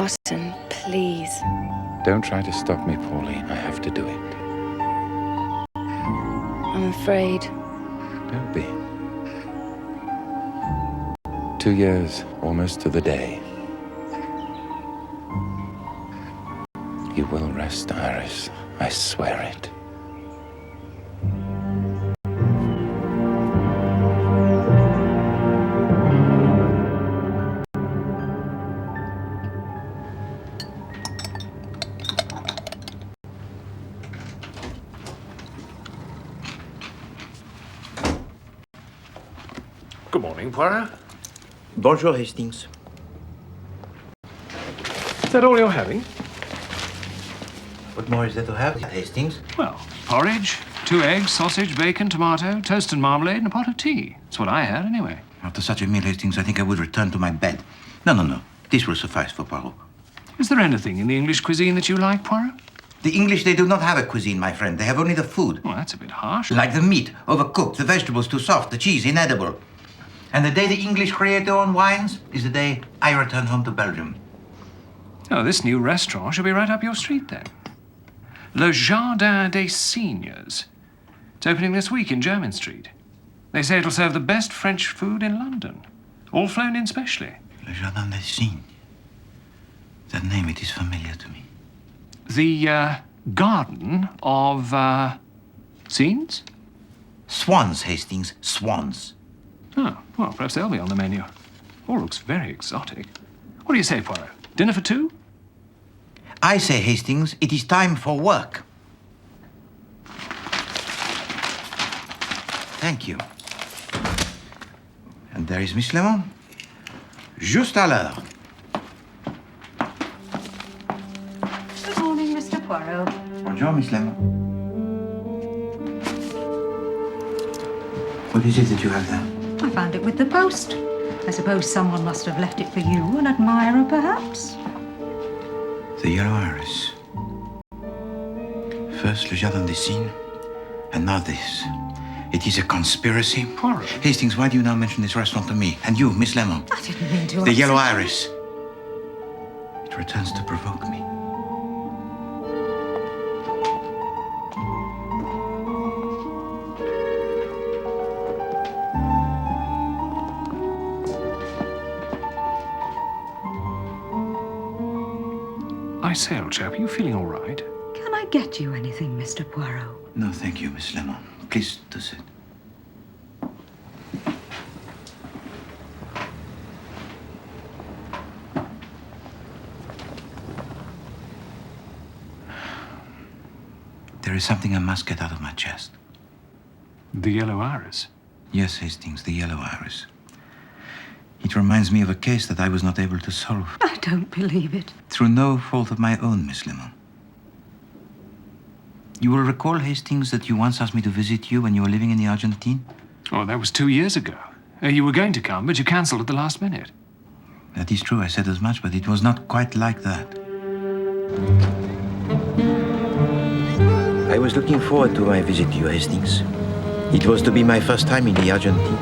Barton, please. Don't try to stop me, Pauline. I have to do it. I'm afraid. Don't be. 2 years, almost to the day. You will rest, Iris. I swear it. Good morning, Poirot. Bonjour, Hastings. Is that all you're having? What more is there to have, Hastings? Well, porridge, 2 eggs, sausage, bacon, tomato, toast and marmalade, and a pot of tea. That's what I had, anyway. After such a meal, Hastings, I think I would return to my bed. No. This will suffice for Poirot. Is there anything in the English cuisine that you like, Poirot? The English, they do not have a cuisine, my friend. They have only the food. Well, that's a bit harsh. Like the meat, overcooked, the vegetables too soft, the cheese inedible. And the day the English create their own wines is the day I return home to Belgium. Oh, this new restaurant should be right up your street, then. Le Jardin des Seniors. It's opening this week in Jermyn Street. They say it'll serve the best French food in London. All flown in specially. Le Jardin des Seniors. That name, it is familiar to me. The, garden of, scenes? Swans, Hastings, swans. Oh, well, perhaps they'll be on the menu. All looks very exotic. What do you say, Poirot? Dinner for 2? I say, Hastings, it is time for work. Thank you. And there is Miss Lemon. Juste à l'heure. Good morning, Mr. Poirot. Bonjour, Miss Lemon. What is it that you have there? I found it with the post. I suppose someone must have left it for you, an admirer, perhaps. The yellow iris. First, Le Jardin des Cygnes, and now this. It is a conspiracy. Poirot. Hastings, why do you now mention this restaurant to me? And you, Miss Lemon. I didn't mean to The yellow upset you. iris. It returns to provoke me. I say, old chap, are you feeling all right? Can I get you anything, Mr. Poirot? No, thank you, Miss Lemon. Please do sit. There is something I must get out of my chest. The yellow iris? Yes, Hastings, the yellow iris. It reminds me of a case that I was not able to solve. I don't believe it. Through no fault of my own, Miss Lemon. You will recall, Hastings, that you once asked me to visit you when you were living in the Argentine? Oh, that was 2 years ago. You were going to come, but you cancelled at the last minute. That is true, I said as much, but it was not quite like that. I was looking forward to my visit to you, Hastings. It was to be my first time in the Argentine.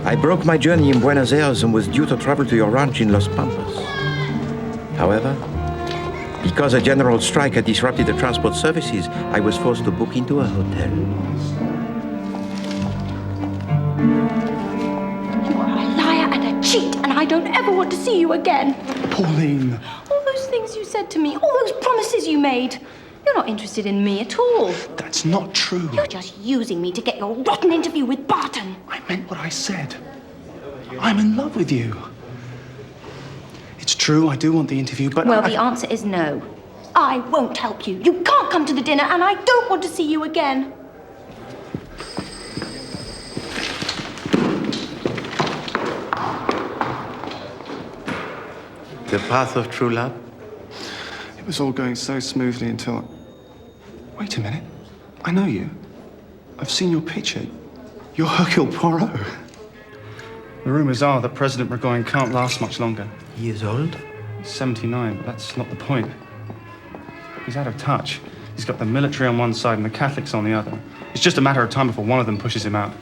I broke my journey in Buenos Aires and was due to travel to your ranch in Los Pampas. However, because a general strike had disrupted the transport services, I was forced to book into a hotel. You are a liar and a cheat, and I don't ever want to see you again. Pauline! All those things you said to me, all those promises you made. You're not interested in me at all. That's not true. You're just using me to get your rotten interview with Barton. I meant what I said. I'm in love with you. It's true, I do want the interview, but Well, the answer is no. I won't help you. You can't come to the dinner, and I don't want to see you again. The path of true love? It was all going so smoothly until... Wait a minute. I know you. I've seen your picture. You're Hercule Poirot. The rumors are that President Burgoyne can't last much longer. He is old? He's 79, but that's not the point. He's out of touch. He's got the military on one side and the Catholics on the other. It's just a matter of time before one of them pushes him out.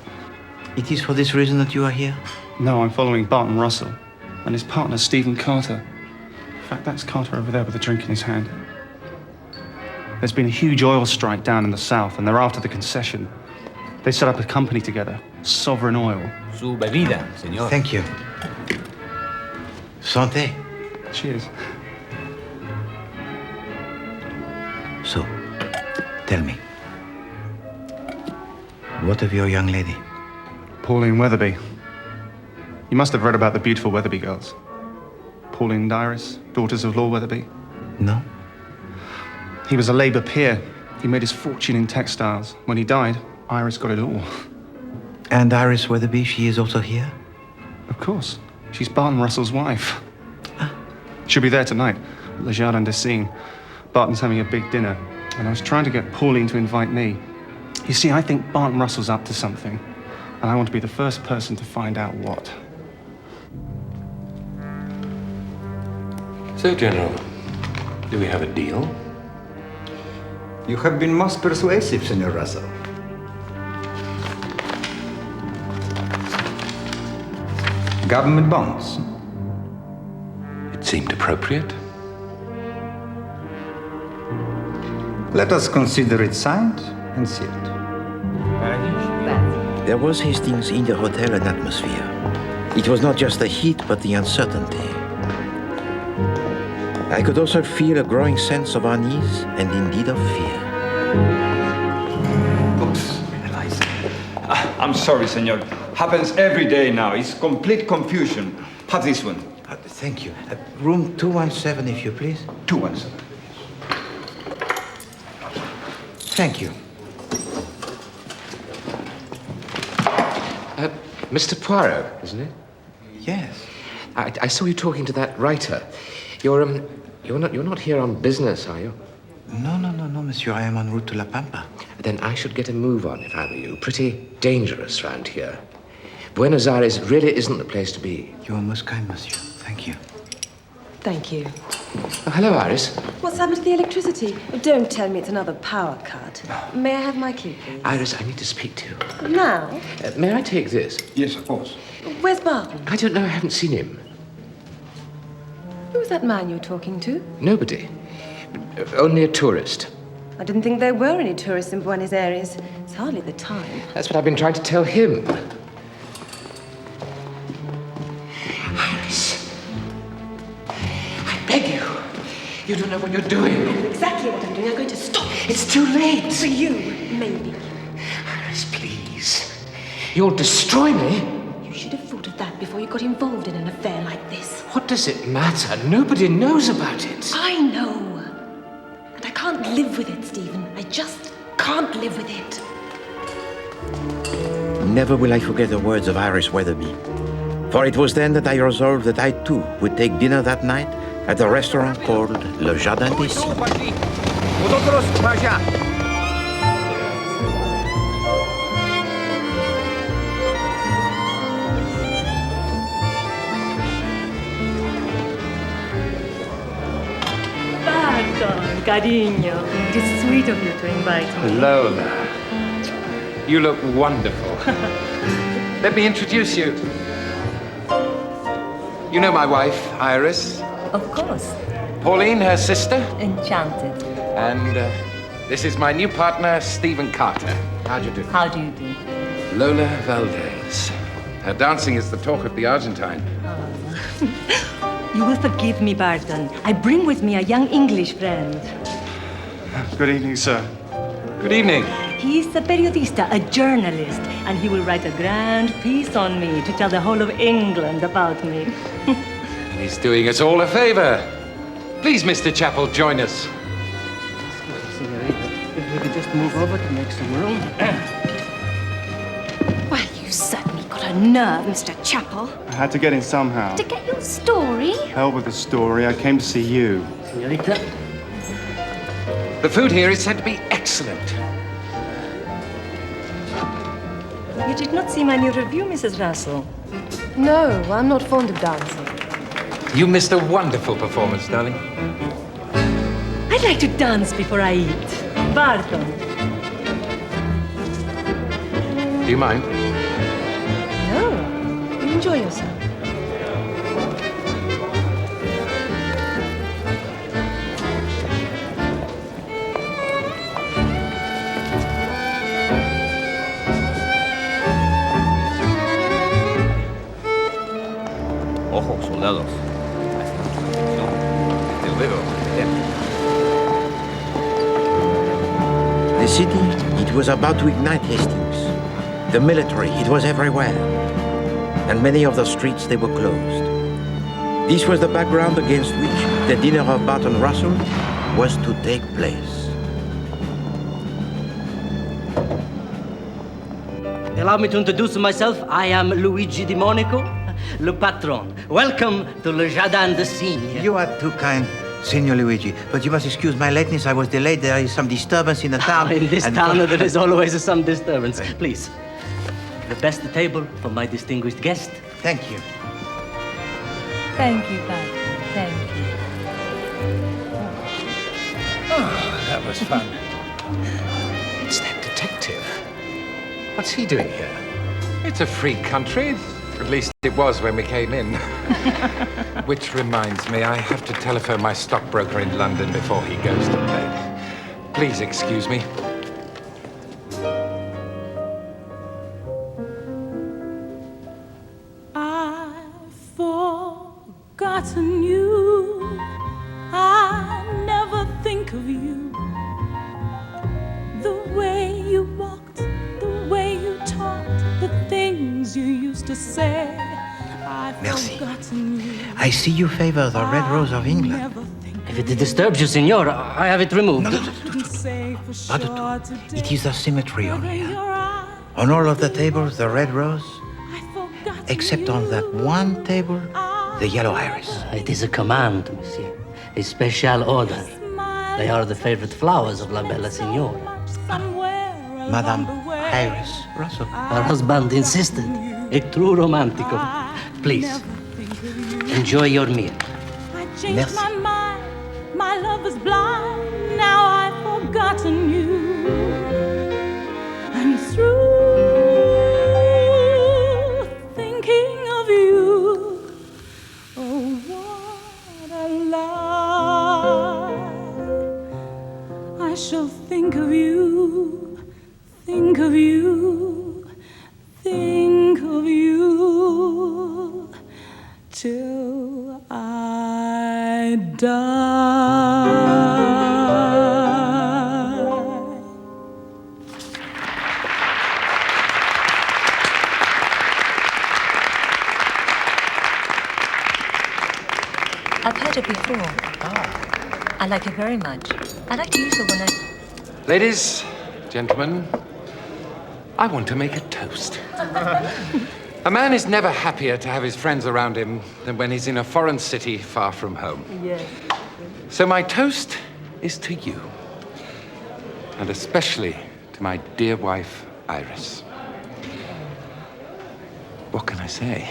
It is for this reason that you are here? No, I'm following Barton Russell and his partner, Stephen Carter. fact, that's Carter over there with a drink in his hand. There's been a huge oil strike down in the south, and they're after the concession. They set up a company together, Sovereign Oil. Su bebida, señor. Thank you. Santé. Cheers. So, tell me, what of your young lady? Pauline Weatherby. You must have read about the beautiful Weatherby girls. Pauline and Iris, daughters of Lord Weatherby. No? He was a Labour peer. He made his fortune in textiles. When he died, Iris got it all. And Iris Weatherby, she is also here? Of course. She's Barton Russell's wife. She'll be there tonight, at Le Jardin des Cygnes. Barton's having a big dinner, and I was trying to get Pauline to invite me. You see, I think Barton Russell's up to something, and I want to be the first person to find out what. So, General, do we have a deal? You have been most persuasive, Senor Russell. Government bonds. It seemed appropriate. Let us consider it signed and sealed. There was Hastings in the hotel an atmosphere. It was not just the heat, but the uncertainty. I could also feel a growing sense of unease and indeed of fear. Books, Eliza. I'm sorry, senor. Happens every day now. It's complete confusion. Have this one. Thank you. Room 217, if you please. 217. Thank you. Mr. Poirot, isn't it? Yes. I saw you talking to that writer. You're not here on business, are you? No, monsieur. I am en route to La Pampa. Then I should get a move on if I were you. Pretty dangerous round here. Buenos Aires really isn't the place to be. You are most kind, monsieur. Thank you. Thank you. Oh, hello, Iris. What's happened to the electricity? Don't tell me it's another power cut. May I have my key, please? Iris, I need to speak to you. Now? May I take this? Yes, of course. Where's Barton? I don't know. I haven't seen him. Who's that man you're talking to? Nobody. Only a tourist. I didn't think there were any tourists in Buenos Aires. It's hardly the time. That's what I've been trying to tell him. Iris. I beg you. You don't know what you're doing. I know exactly what I'm doing. I'm going to stop it. It's too late. For you, maybe. Iris, please. You'll destroy me. You should have thought of that before you got involved in an affair like this. What does it matter? Nobody knows about it. I know. And I can't live with it, Stephen. I just can't live with it. Never will I forget the words of Iris Weatherby. For it was then that I resolved that I too would take dinner that night at a restaurant called Le Jardin des Cygnes. Barton, cariño. It is sweet of you to invite me. Lola, you look wonderful. Let me introduce you. You know my wife, Iris. Of course. Pauline, her sister. Enchanted. And this is my new partner, Stephen Carter. How do you do? How do you do? Lola Valdez. Her dancing is the talk of the Argentine. You will forgive me, Barton. I bring with me a young English friend. Good evening, sir. Good evening. He's a periodista, a journalist, and he will write a grand piece on me to tell the whole of England about me. He's doing us all a favor. Please, Mr. Chappell, join us. If we could just move over to make some room. Well, you certainly got a nerve, Mr. Chappell. I had to get in somehow. To get your story? Hell with the story. I came to see you. Señorita. The food here is said to be excellent. You did not see my new review, Mrs. Russell. No, I'm not fond of dancing. You missed a wonderful performance, darling. I'd like to dance before I eat. Barton. Do you mind? No, you enjoy yourself. todos. Hasta luego. The city, it was about to ignite Hastings. The military, it was everywhere. And many of the streets, they were closed. This was the background against which the dinner of Barton Russell was to take place. Allow me to introduce myself. I am Luigi Di Monaco, le patron. Welcome to Le Jardin de Cygne. You are too kind, Signor Luigi, but you must excuse my lateness. I was delayed. There is some disturbance in the town. In this town, there is always some disturbance. Please, the best table for my distinguished guest. Thank you. Thank you, Padre. Thank you. Oh, that was fun. It's that detective. What's he doing here? It's a free country. At least it was when we came in. Which reminds me, I have to telephone my stockbroker in London before he goes to bed. Please excuse me. I've forgotten you. I never think of you. The way you walked, the way you talked, the things you used to say. I've Merci. forgotten you. I see you favor the red rose of England. If it disturbs you, Signor, I have it removed. Pas du tout. It is the symmetry on here. On all of the tables, the red rose, except on that one table, the yellow iris. It is a command, monsieur. A special order. They are the favorite flowers of La Bella Signora. Madame Heiress Russell. Her husband insisted. A true romantico. Please, enjoy your meal. I changed my mind. My love is blind. Now I've forgotten you. And through thinking of you, oh, what a lie. I shall think of you, think of you, think of you till I die. I've heard it before. I like it very much. I like to use it when I... Ladies, gentlemen, I want to make a toast. A man is never happier to have his friends around him than when he's in a foreign city far from home. Yes. So my toast is to you, and especially to my dear wife, Iris. What can I say?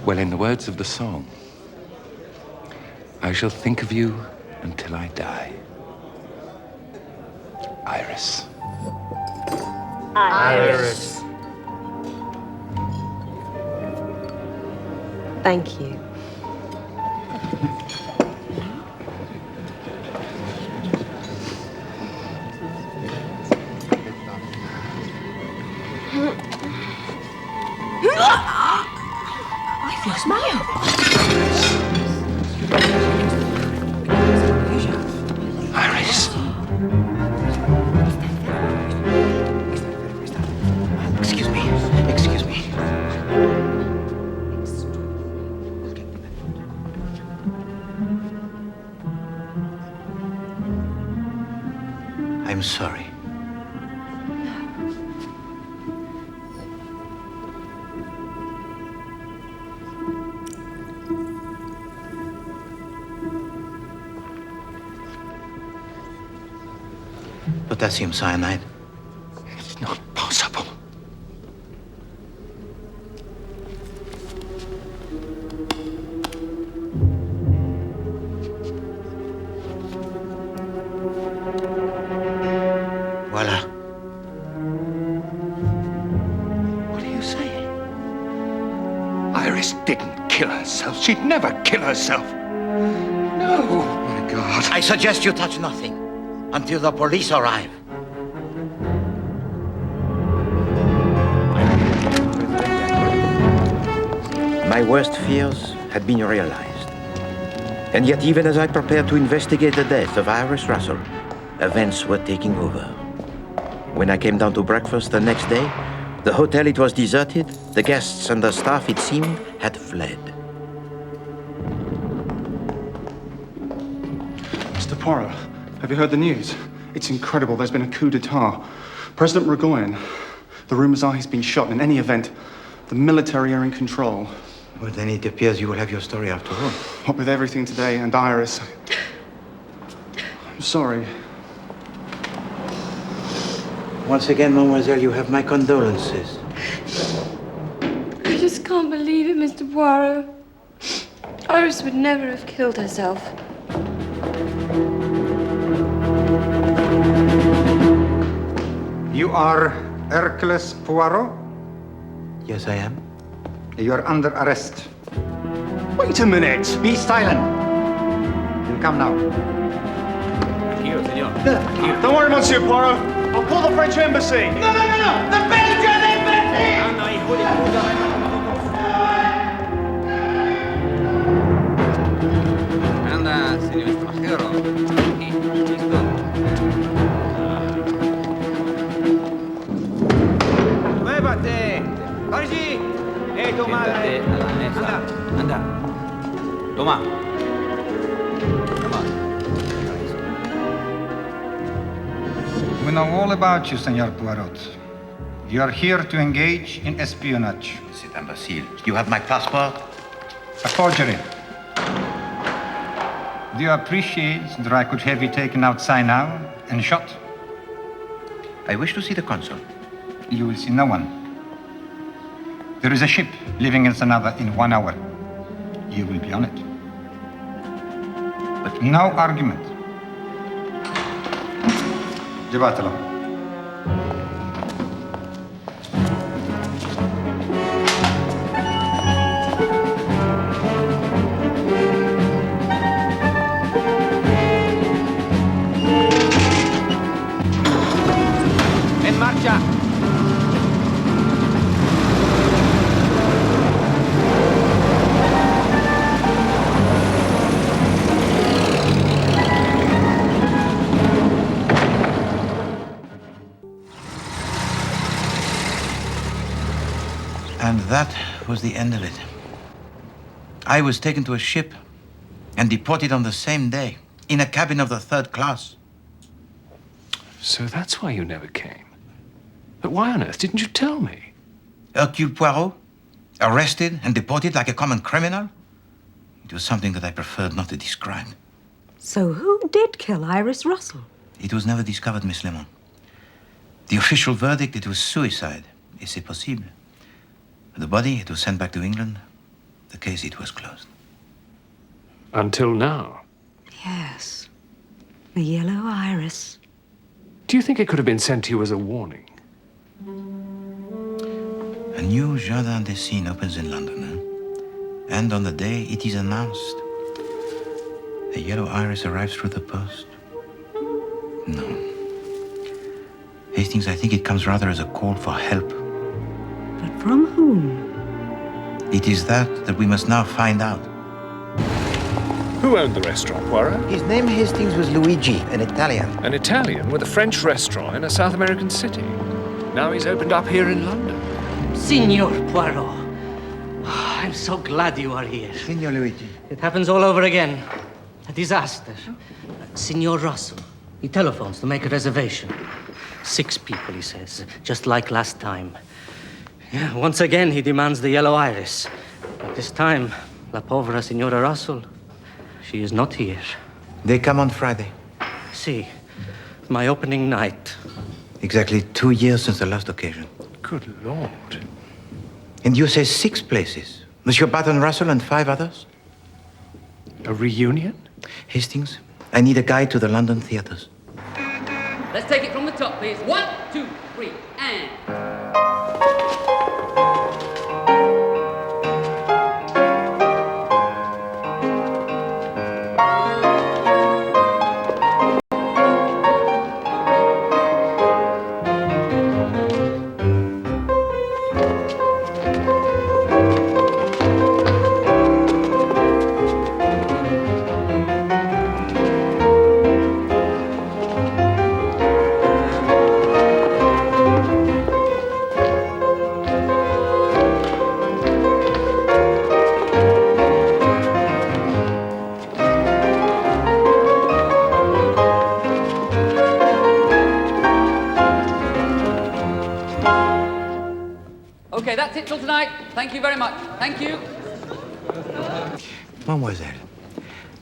Well, in the words of the song, I shall think of you until I die. Iris. Iris. Thank you. I've lost my hope. Iris. Excuse me. Excuse me. I'm sorry. Potassium cyanide. It's not possible. Voila. What are you saying? Iris didn't kill herself. She'd never kill herself. No. Oh, my God. I suggest you touch nothing until the police arrive. My worst fears had been realized. And yet, even as I prepared to investigate the death of Iris Russell, events were taking over. When I came down to breakfast the next day, the hotel, it was deserted. The guests and the staff, it seemed, had fled. Mr. Poirot, have you heard the news? It's incredible. There's been a coup d'etat. President Burgoyne, the rumors are he's been shot. In any event, the military are in control. Well, then it appears you will have your story after all. What with everything today and Iris. I'm sorry. Once again, mademoiselle, you have my condolences. I just can't believe it, Mr. Poirot. Iris would never have killed herself. You are Hercules Poirot? Yes, I am. You are under arrest. Wait a minute! Be silent. You'll come now. Don't worry, Monsieur Poirot. I'll call the French embassy. No! The Belgian embassy! Anda, señor extranjero. Aquí, listo. ¡Muévate! ¡Allí! Tu madre! Siéntate a la mesa. Anda. Toma. We know all about you, Senor Poirot. You are here to engage in espionage. C'est imbécile. You have my passport? A forgery. Do you appreciate that I could have you taken outside now and shot? I wish to see the consul. You will see no one. There is a ship leaving Ensenada in 1 hour. You will be on it. But no argument. Llévatelo. En marcha. And that was the end of it. I was taken to a ship and deported on the same day, in a cabin of the 3rd class. So that's why you never came. But why on earth didn't you tell me? Hercule Poirot, arrested and deported like a common criminal? It was something that I preferred not to describe. So who did kill Iris Russell? It was never discovered, Miss Lemon. The official verdict, it was suicide. Et c'est possible. The body, it was sent back to England. The case, it was closed. Until now. Yes. The yellow iris. Do you think it could have been sent to you as a warning? A new Jardin des Cygnes opens in London, and on the day it is announced, the yellow iris arrives through the post. No. Hastings, I think it comes rather as a call for help. But from whom? It is that we must now find out. Who owned the restaurant, Poirot? His name, Hastings, was Luigi, an Italian. An Italian with a French restaurant in a South American city. Now he's opened up here in London. Signor Poirot. I'm so glad you are here. Signor Luigi. It happens all over again. A disaster. Signor Russell. He telephones to make a reservation. 6 people, he says, just like last time. Yeah, once again, he demands the yellow iris. But this time, La Povera Signora Russell, she is not here. They come on Friday. See, my opening night. Exactly 2 years since the last occasion. Good Lord. And you say 6 places. Monsieur Barton Russell and 5 others? A reunion? Hastings, I need a guide to the London theaters. Let's take it from the top, please. 1, 2, 3, and... it till tonight. Thank you very much. Thank you. Mademoiselle,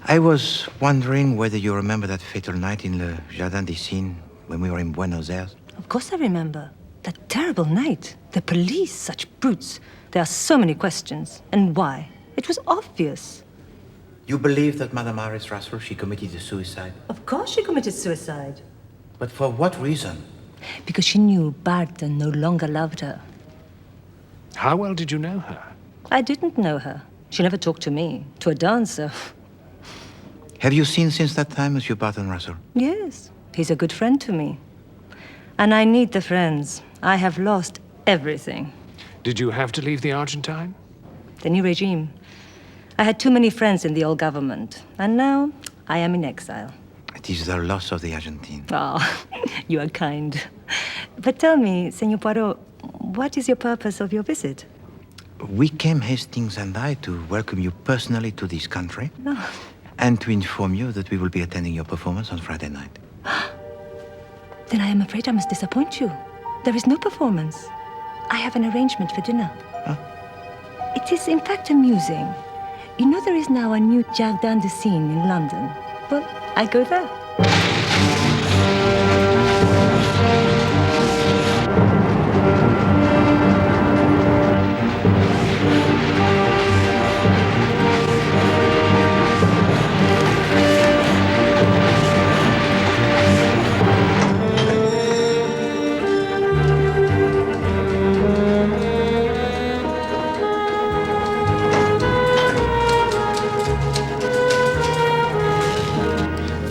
I was wondering whether you remember that fatal night in Le Jardin des Cygnes when we were in Buenos Aires. Of course I remember. That terrible night. The police, such brutes. There are so many questions. And why? It was obvious. You believe that Madame Heiress Russell, she committed a suicide? Of course she committed suicide. But for what reason? Because she knew Barton no longer loved her. How well did you know her? I didn't know her. She never talked to me. To a dancer. Have you seen since that time Monsieur Barton Russell? Yes. He's a good friend to me. And I need the friends. I have lost everything. Did you have to leave the Argentine? The new regime. I had too many friends in the old government. And now I am in exile. It is the loss of the Argentine. Oh, you are kind. But tell me, Senor Poirot, what is your purpose of your visit? We came, Hastings and I, to welcome you personally to this country. No. And to inform you that we will be attending your performance on Friday night. Then I am afraid I must disappoint you. There is no performance. I have an arrangement for dinner. Huh? It is in fact amusing. You know there is now a new Jardin des Cygnes in London. Well, I go there.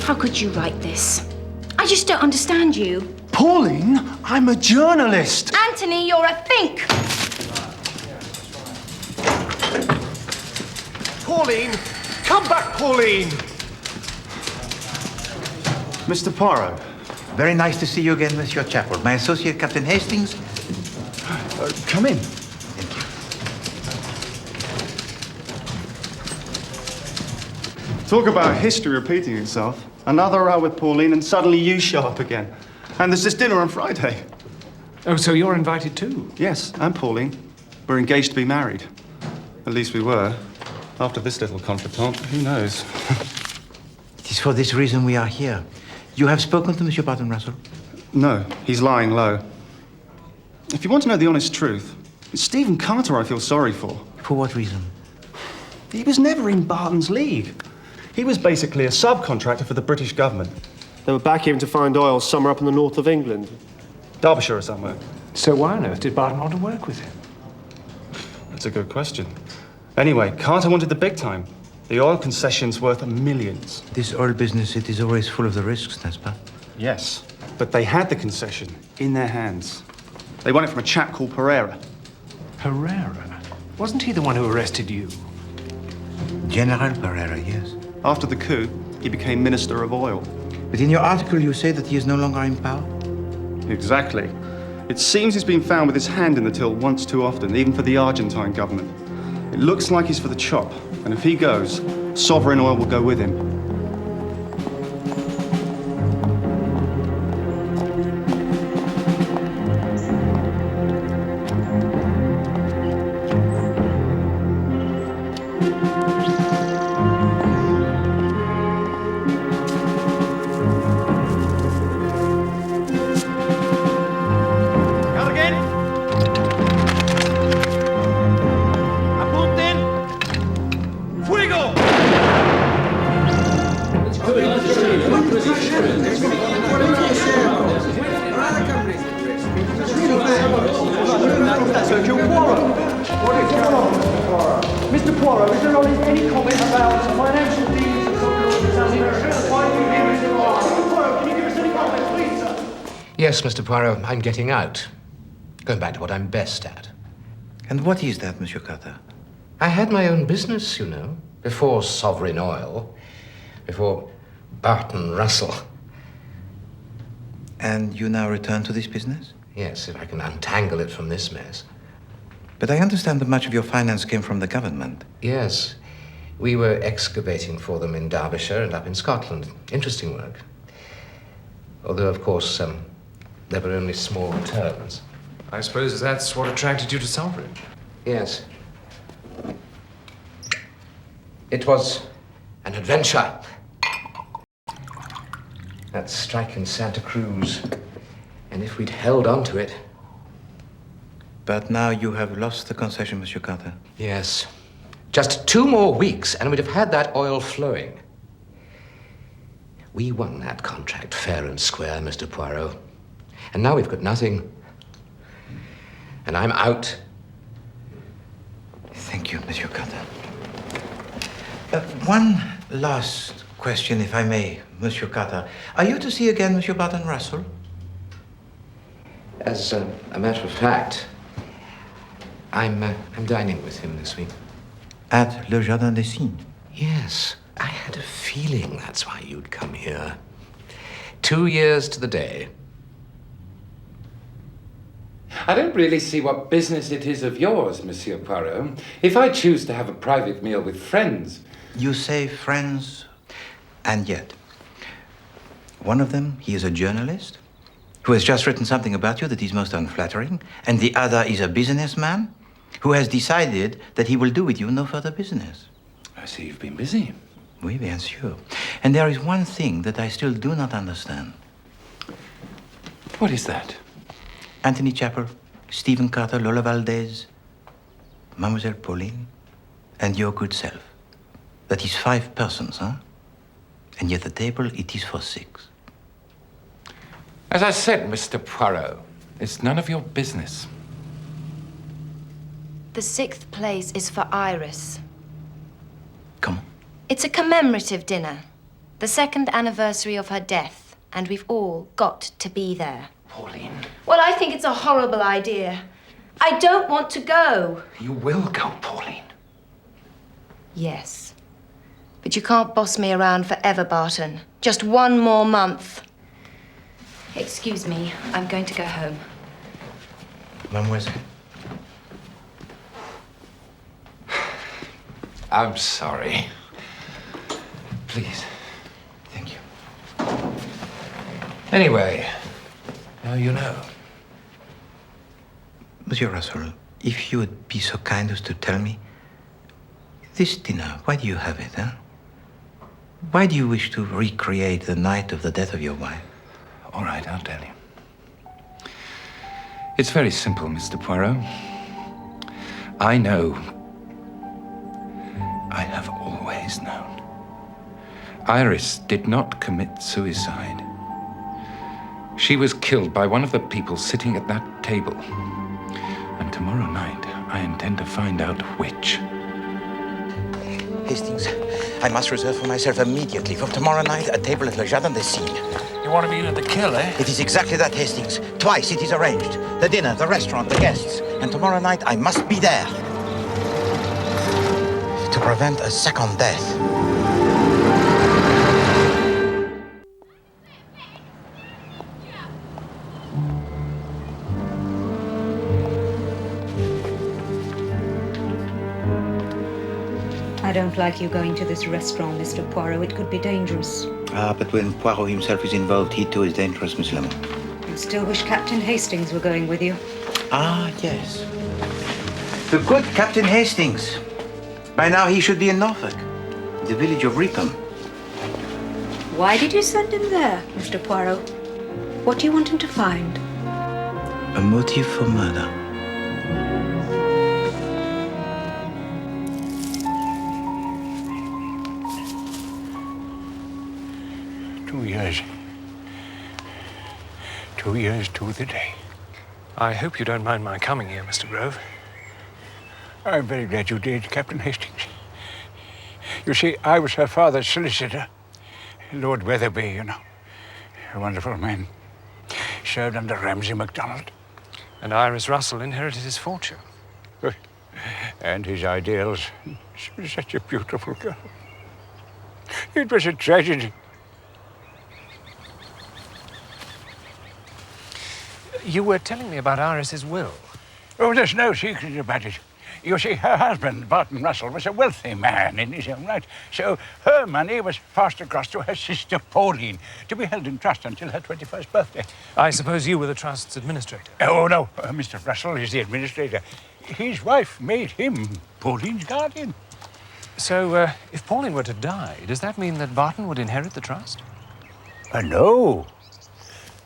How could you write this? I just don't understand you. Pauline, I'm a journalist. Anthony, you're a think. Pauline, come back, Pauline. Mr. Poirot. Very nice to see you again, Monsieur Chapel. My associate, Captain Hastings. Come in. Thank you. Talk about history repeating itself. Another row with Pauline, and suddenly you show up again. And there's this dinner on Friday. Oh, so you're invited too? Yes, and Pauline. We're engaged to be married. At least we were. After this little contretemps, who knows? It is for this reason we are here. You have spoken to Monsieur Barton Russell? No, he's lying low. If you want to know the honest truth, it's Stephen Carter I feel sorry for. For what reason? He was never in Barton's league. He was basically a subcontractor for the British government. They were back here to find oil somewhere up in the north of England. Derbyshire or somewhere. So why on earth did Barton want to work with him? That's a good question. Anyway, Carter wanted the big time. The oil concession's worth millions. This oil business, it is always full of the risks, n'est-ce pas? Yes, but they had the concession in their hands. They won it from a chap called Pereira. Pereira? Wasn't he the one who arrested you? General Pereira, yes. After the coup, he became Minister of Oil. But in your article, you say that he is no longer in power? Exactly. It seems he's been found with his hand in the till once too often, even for the Argentine government. It looks like he's for the chop, and if he goes, Sovereign Oil will go with him. Sergio Poirot. What is going on, Mr. Poirot? Mr. Poirot, is there any comment about financial dealings of South America? Why are you here, Mr. Poirot? Poirot, can you give us any comment, please, sir? Yes, Mr. Poirot, I'm getting out. Going back to what I'm best at. And what is that, Monsieur Carter? I had my own business, you know, before Sovereign Oil, before Barton Russell. And you now return to this business? Yes, if I can untangle it from this mess. But I understand that much of your finance came from the government. Yes. We were excavating for them in Derbyshire and up in Scotland. Interesting work. Although, of course, there were only small returns. I suppose that's what attracted you to Sovereign. Yes. It was an adventure. That strike in Santa Cruz. And if we'd held on to it... But now you have lost the concession, Monsieur Carter. Yes. Just 2 more weeks and we'd have had that oil flowing. We won that contract fair and square, Mr. Poirot. And now we've got nothing. And I'm out. Thank you, Monsieur Carter. One last question, if I may, Monsieur Carter. Are you to see again Monsieur Barton Russell? As a matter of fact, I'm dining with him this week. At Le Jardin des Cygnes? Yes. I had a feeling that's why you'd come here. 2 years to the day. I don't really see what business it is of yours, Monsieur Poirot. If I choose to have a private meal with friends... You say friends, and yet. One of them, he is a journalist who has just written something about you that is most unflattering, and the other is a businessman who has decided that he will do with you no further business. I see you've been busy. Oui, bien sûr. And there is one thing that I still do not understand. What is that? Anthony Chappell, Stephen Carter, Lola Valdez, Mademoiselle Pauline, and your good self. That is 5 persons, huh? And yet the table, it is for 6. As I said, Mr. Poirot, it's none of your business. The 6th place is for Iris. Come on. It's a commemorative dinner. The 2nd anniversary of her death, and we've all got to be there. Pauline. Well, I think it's a horrible idea. I don't want to go. You will go, Pauline. Yes. But you can't boss me around forever, Barton. Just 1 more month. Excuse me, I'm going to go home. Mademoiselle. I'm sorry. Please. Thank you. Anyway, now you know. Monsieur Russell, if you would be so kind as to tell me, this dinner, why do you have it, huh? Why do you wish to recreate the night of the death of your wife? All right, I'll tell you. It's very simple, Mr. Poirot. I know. I have always known. Iris did not commit suicide. She was killed by one of the people sitting at that table. And tomorrow night, I intend to find out which. Hastings, I must reserve for myself immediately for tomorrow night a table at Le Jardin des Cygnes. You want to be in at the kill, eh? It is exactly that, Hastings. Twice it is arranged. The dinner, the restaurant, the guests. And tomorrow night I must be there. To prevent a second death. I don't like you going to this restaurant, Mr. Poirot. It could be dangerous. Ah, but when Poirot himself is involved, he too is dangerous, Miss Lemon. I still wish Captain Hastings were going with you. Ah, yes. The good Captain Hastings. By now he should be in Norfolk, the village of Reepham. Why did you send him there, Mr. Poirot? What do you want him to find? A motive for murder. Years. 2 years to the day. I hope you don't mind my coming here, Mr. Grove. I'm very glad you did, Captain Hastings. You see, I was her father's solicitor, Lord Weatherby, you know. A wonderful man. Served under Ramsay MacDonald. And Iris Russell inherited his fortune. And his ideals. She was such a beautiful girl. It was a tragedy. You were telling me about Iris's will. Oh, there's no secret about it. You see, her husband, Barton Russell, was a wealthy man in his own right. So her money was passed across to her sister Pauline to be held in trust until her 21st birthday. I suppose you were the trust's administrator. Oh, no. Mr. Russell is the administrator. His wife made him Pauline's guardian. So, if Pauline were to die, does that mean that Barton would inherit the trust? No.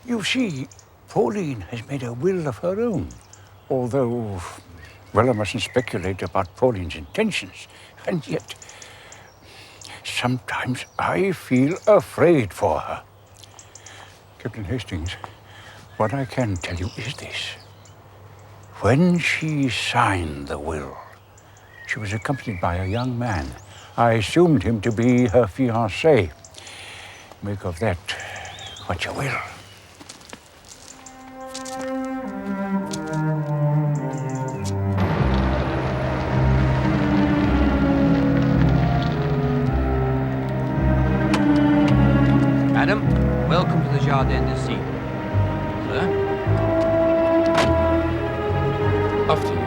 You see, Pauline has made a will of her own. Although, well, I mustn't speculate about Pauline's intentions. And yet, sometimes I feel afraid for her. Captain Hastings, what I can tell you is this. When she signed the will, she was accompanied by a young man. I assumed him to be her fiancé. Make of that what you will. Madam, welcome to the Jardin de Cine. Sir? After you.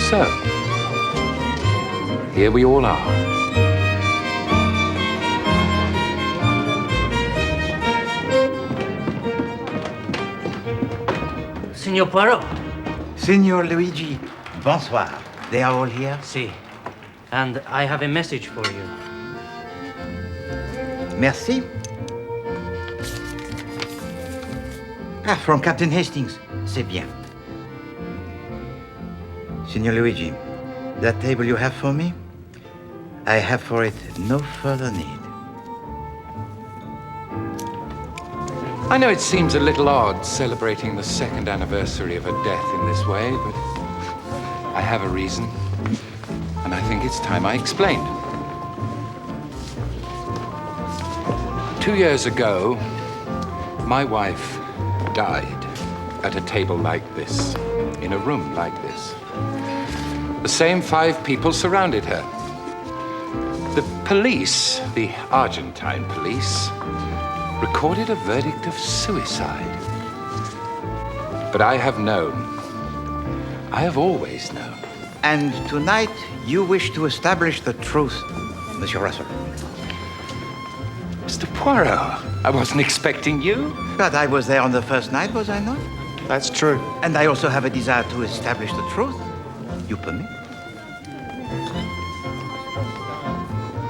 So, here we all are. Signor Poirot. Signor Luigi, bonsoir. They are all here? Si. And I have a message for you. Merci. Ah, from Captain Hastings. C'est bien. Signor Luigi, that table you have for me, I have for it no further need. I know it seems a little odd celebrating the second anniversary of a death in this way, but I have a reason, and I think it's time I explained. 2 years ago, my wife died at a table like this, in a room like this. The same 5 people surrounded her. The police, the Argentine police, recorded a verdict of suicide. But I have known. I have always known. And tonight, you wish to establish the truth, Monsieur Russell. Mr. Poirot, I wasn't expecting you. But I was there on the first night, was I not? That's true. And I also have a desire to establish the truth. You permit?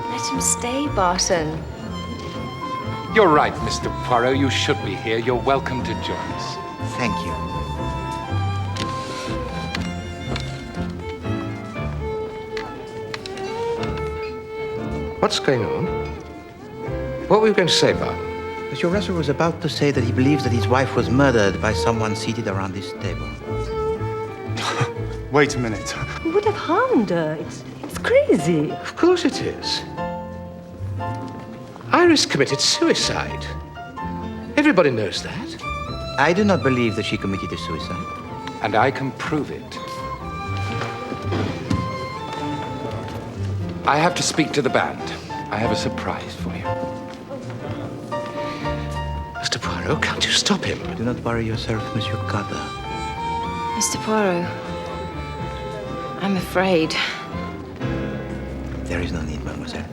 Let him stay, Barton. You're right, Mr. Poirot. You should be here. You're welcome to join us. Thank you. What's going on? What were you going to say, Barton? Monsieur Russell was about to say that he believes that his wife was murdered by someone seated around this table. Wait a minute. Who would have harmed her? It's crazy. Of course it is. Iris committed suicide. Everybody knows that. I do not believe that she committed a suicide. And I can prove it. I have to speak to the band. I have a surprise for you. Mr. Poirot, can't you stop him? Do not worry yourself, Monsieur Carter. Mr. Poirot, I'm afraid. There is no need, mademoiselle.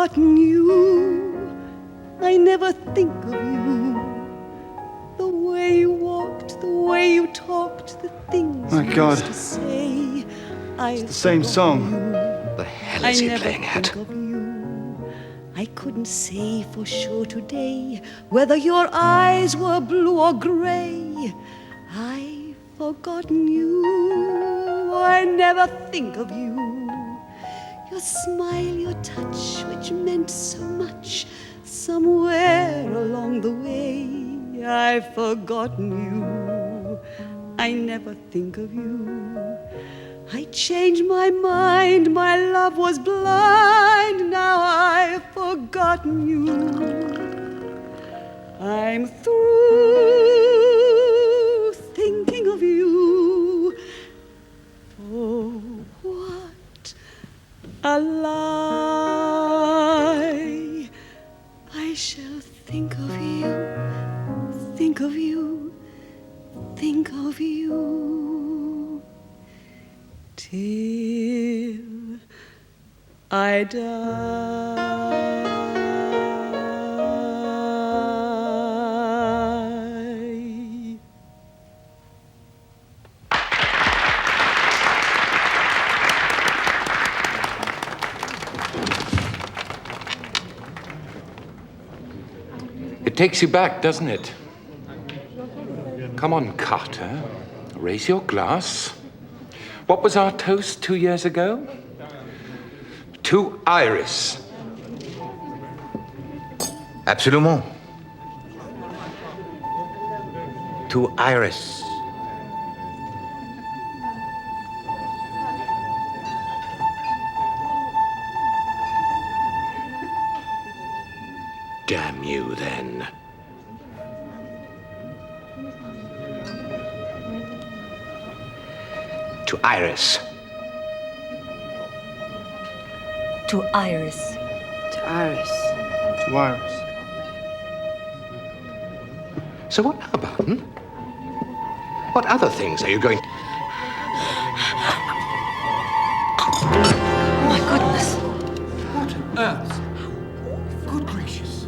forgotten you. I never think of you. The way you walked, the way you talked, the things My you God. used to say. It's the same song. The hell is he playing at? I couldn't say for sure today whether your eyes were blue or gray. I've forgotten you. I never think of you. Your smile, your touch, which meant so much, somewhere along the way, I've forgotten you. I never think of you. I changed my mind, my love was blind, now I've forgotten you. I'm through thinking of you. Oh, what a lie. I shall think of you, think of you, think of you, till I die. It takes you back, doesn't it? Come on, Carter. Raise your glass. What was our toast 2 years ago? To Iris. Absolument. To Iris. Damn you, then. To Iris. To Iris. To Iris. To Iris. So what now, Barton? What other things are you going... Oh, my goodness. What on earth? Good gracious.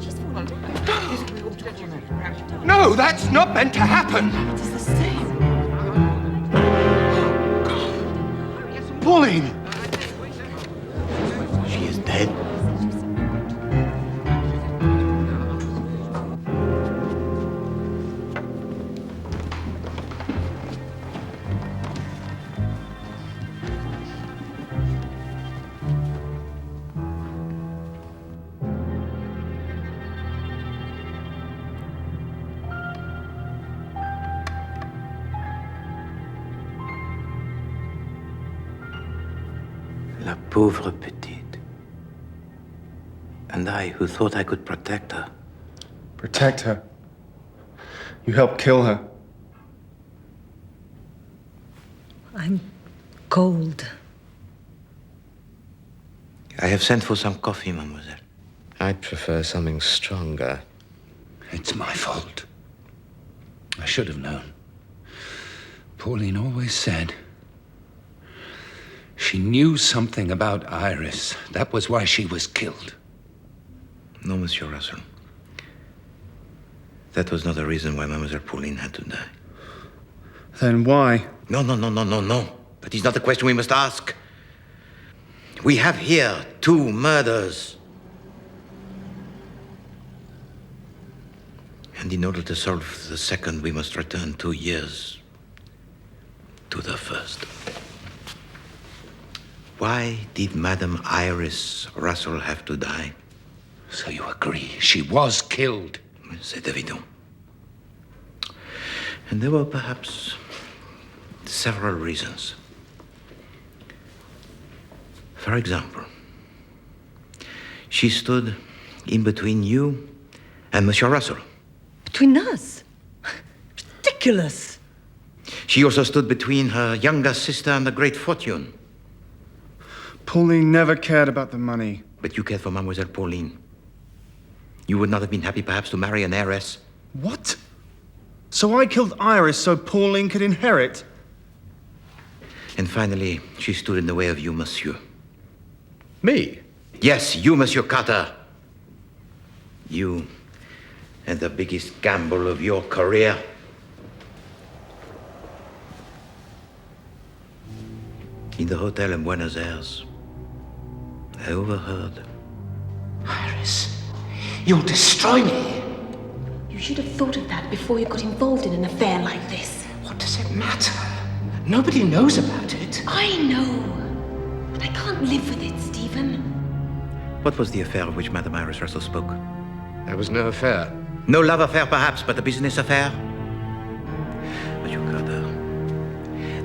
No, that's not meant to happen. Pauline! She is dead. La pauvre petite. And I, who thought I could protect her. Protect her. You helped kill her. I'm cold. I have sent for some coffee, mademoiselle. I'd prefer something stronger. It's my fault. I should have known. Pauline always said she knew something about Iris. That was why she was killed. No, Monsieur Russell. That was not the reason why Mademoiselle Pauline had to die. Then why? No. That is not the question we must ask. We have here 2 murders. And in order to solve the second, we must return 2 years to the first. Why did Madame Iris Russell have to die? So you agree she was killed? C'est évident. And there were perhaps several reasons. For example, she stood in between you and Monsieur Russell. Between us? Ridiculous. She also stood between her younger sister and the great fortune. Pauline never cared about the money. But you cared for Mademoiselle Pauline. You would not have been happy, perhaps, to marry an heiress. What? So I killed Iris so Pauline could inherit? And finally, she stood in the way of you, monsieur. Me? Yes, you, Monsieur Carter. You had the biggest gamble of your career. In the hotel in Buenos Aires, I overheard. Iris, you'll destroy me. You should have thought of that before you got involved in an affair like this. What does it matter? Nobody knows about it. I know, but I can't live with it, Stephen. What was the affair of which Madame Iris Russell spoke? There was no affair. No love affair, perhaps, but a business affair? Monsieur Carter,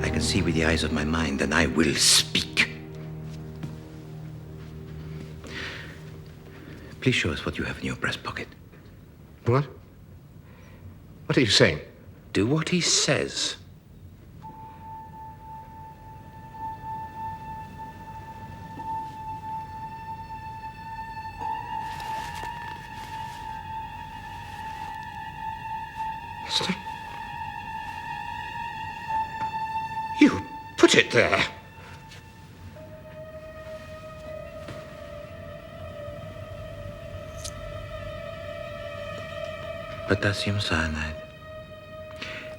I can see with the eyes of my mind, and I will speak. Please show us what you have in your breast pocket. What? What are you saying? Do what he says. You put it there. Potassium cyanide.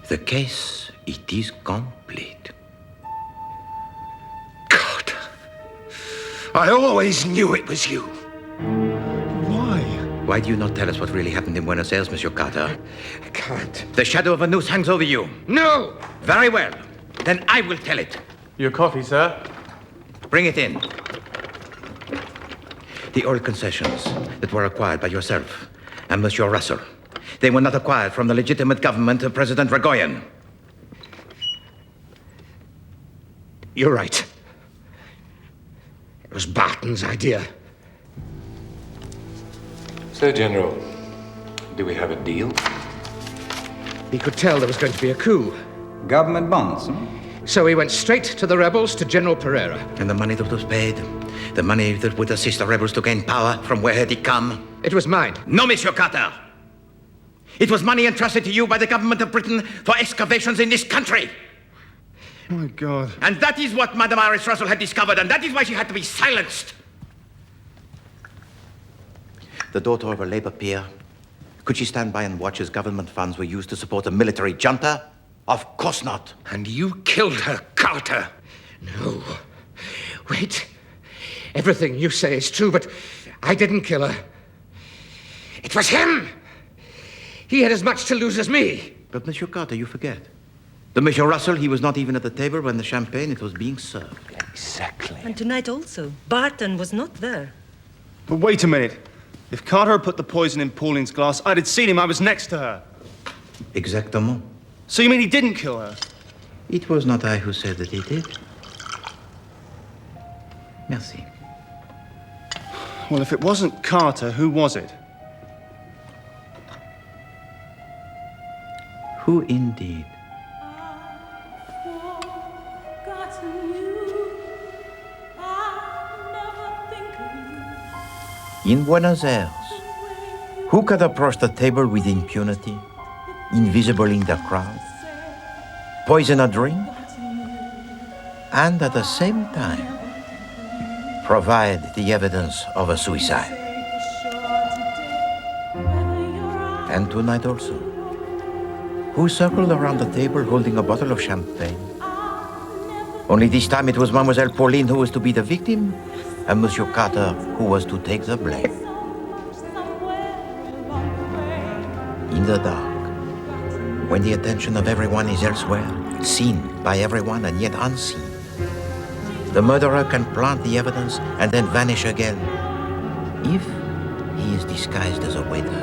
The case, it is complete. God, I always knew it was you. Why? Why do you not tell us what really happened in Buenos Aires, Monsieur Carter? I can't. The shadow of a noose hangs over you. No! Very well. Then I will tell it. Your coffee, sir. Bring it in. The oil concessions that were acquired by yourself and Monsieur Russell, they were not acquired from the legitimate government of President Ragoyan. You're right. It was Barton's idea. So, General, do we have a deal? He could tell there was going to be a coup. Government bonds, So he went straight to the rebels, to General Pereira. And the money that was paid, the money that would assist the rebels to gain power, from where had it come? It was mine. No, Monsieur Carter. It was money entrusted to you by the government of Britain for excavations in this country. My God. And that is what Madame Iris Russell had discovered, and that is why she had to be silenced. The daughter of a labor peer, could she stand by and watch as government funds were used to support a military junta? Of course not. And you killed her, Carter. No. Wait. Everything you say is true, but I didn't kill her. It was him. He had as much to lose as me. But, Monsieur Carter, you forget. The Monsieur Russell, he was not even at the table when the champagne, it was being served. Exactly. And tonight also, Barton was not there. But wait a minute. If Carter had put the poison in Pauline's glass, I'd have seen him. I was next to her. Exactement. So you mean he didn't kill her? It was not I who said that he did. Merci. Well, if it wasn't Carter, who was it? Who indeed? In Buenos Aires, who could approach the table with impunity, invisible in the crowd, poison a drink, and at the same time provide the evidence of a suicide? And tonight also, who circled around the table holding a bottle of champagne? Only this time it was Mademoiselle Pauline who was to be the victim, and Monsieur Carter who was to take the blame. In the dark, when the attention of everyone is elsewhere, seen by everyone and yet unseen, the murderer can plant the evidence and then vanish again. If he is disguised as a waiter,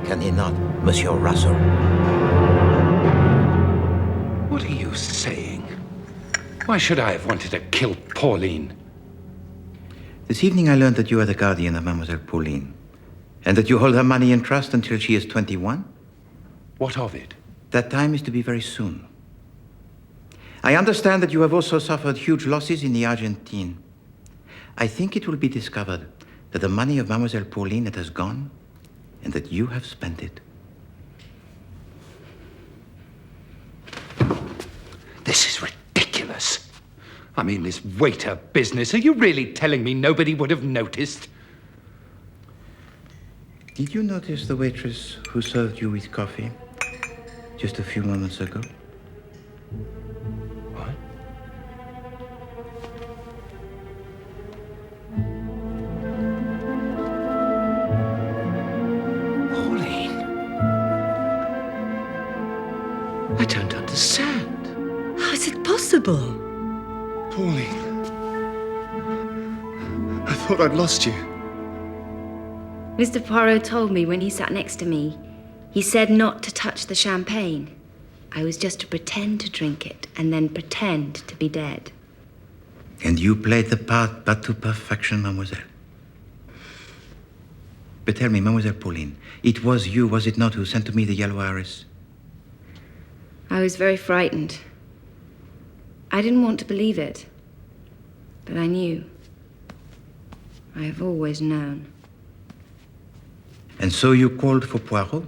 can he not, Monsieur Russell? What are you saying? Why should I have wanted to kill Pauline? This evening I learned that you are the guardian of Mademoiselle Pauline, and that you hold her money in trust until she is 21. What of it? That time is to be very soon. I understand that you have also suffered huge losses in the Argentine. I think it will be discovered that the money of Mademoiselle Pauline has gone, and that you have spent it. This is ridiculous. I mean, this waiter business. Are you really telling me nobody would have noticed? Did you notice the waitress who served you with coffee just a few moments ago? What? Pauline. I don't understand. How is it possible? Pauline. I thought I'd lost you. Mr. Poirot told me when he sat next to me. He said not to touch the champagne. I was just to pretend to drink it and then pretend to be dead. And you played the part but to perfection, mademoiselle. But tell me, Mademoiselle Pauline, it was you, was it not, who sent to me the yellow heiress? I was very frightened. I didn't want to believe it, but I knew. I have always known. And so you called for Poirot?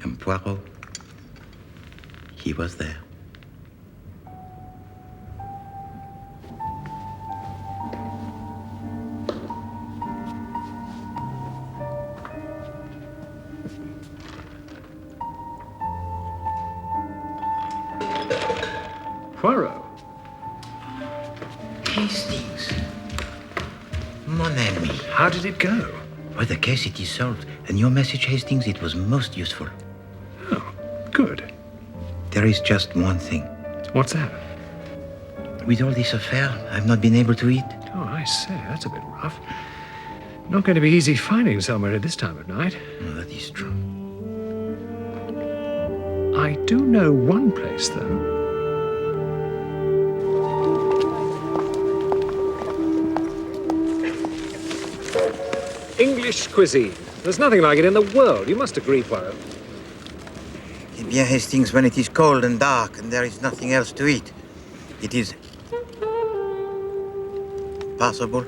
And Poirot, he was there. Poirot. Hastings. Mon ami. How did it go? Well, the case, it is solved. And your message, Hastings, it was most useful. Oh, good. There is just one thing. What's that? With all this affair, I've not been able to eat. Oh, I say, that's a bit rough. Not going to be easy finding somewhere at this time of night. Oh, that is true. I do know one place, though. English cuisine. There's nothing like it in the world. You must agree, Poirot. Eh bien, Hastings, when it is cold and dark and there is nothing else to eat, it is possible